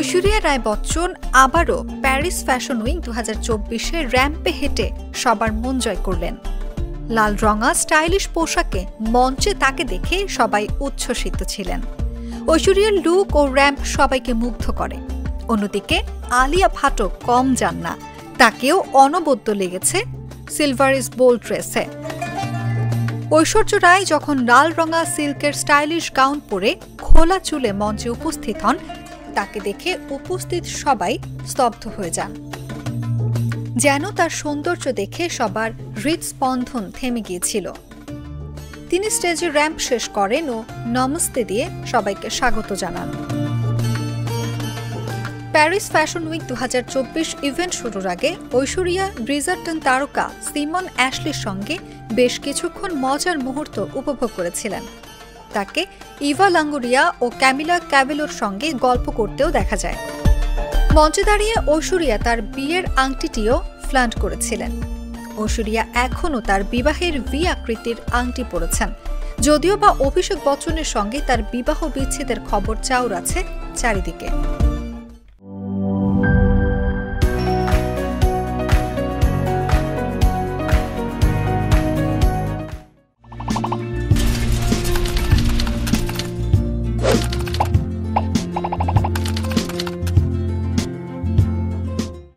ঐশ্বরিয়া রায় বচ্চন আবারও Paris fashion week 2024-এ র্যাম্পে হেঁটে সবার মন জয় করলেন। লাল রঙা স্টাইলিশ পোশাকে মঞ্চে তাকে দেখে সবাই উচ্ছ্বসিত ছিলেন। ঐশ্বরিয়ার লুক ও র্যাম্প সবাইকে মুগ্ধ করে। অন্যদিকে আলিয়া ভাটও কম যান না, তাকেও অনবদ্য লেগেছে সিলভার ইজ বোল্ড ড্রেসে। ঐশ্বর্য রায় যখন লাল রঙা সিল্কের স্টাইলিশ গাউন পরে খোলা চুলে মঞ্চে উপস্থিত হন, তাকে দেখে উপস্থিত সবাই স্তব্ধ হয়ে যান। যেন তার সৌন্দর্য দেখে সবার হৃদস্পন্দন থেমে গিয়েছিল। তিনি স্টেজে র্যাম্প শেষ করেন ও নমস্তে দিয়ে সবাইকে স্বাগত জানান। প্যারিস ফ্যাশন উইক 2024 ইভেন্ট শুরুর আগে ঐশ্বরিয়া ব্রিজারটন তারকা সিমন অ্যাশলির সঙ্গে বেশ কিছুক্ষণ মজার মুহূর্ত উপভোগ করেছিলেন। তাকে ইভা লঙ্গোরিয়া ও ক্যামিলা ক্যাবেলোর সঙ্গে গল্প করতেও দেখা যায়। মঞ্চে দাঁড়িয়ে ঐশ্বরিয়া তার বিয়ের আংটিটিও ফ্ল্যান্ট করেছিলেন। ঐশ্বরিয়া এখনও তার বিবাহের ভি আকৃতির আংটি পরেছেন, যদিও বা অভিষেক বচ্চনের সঙ্গে তার বিবাহ বিচ্ছেদের খবর চাউর আছে চারিদিকে।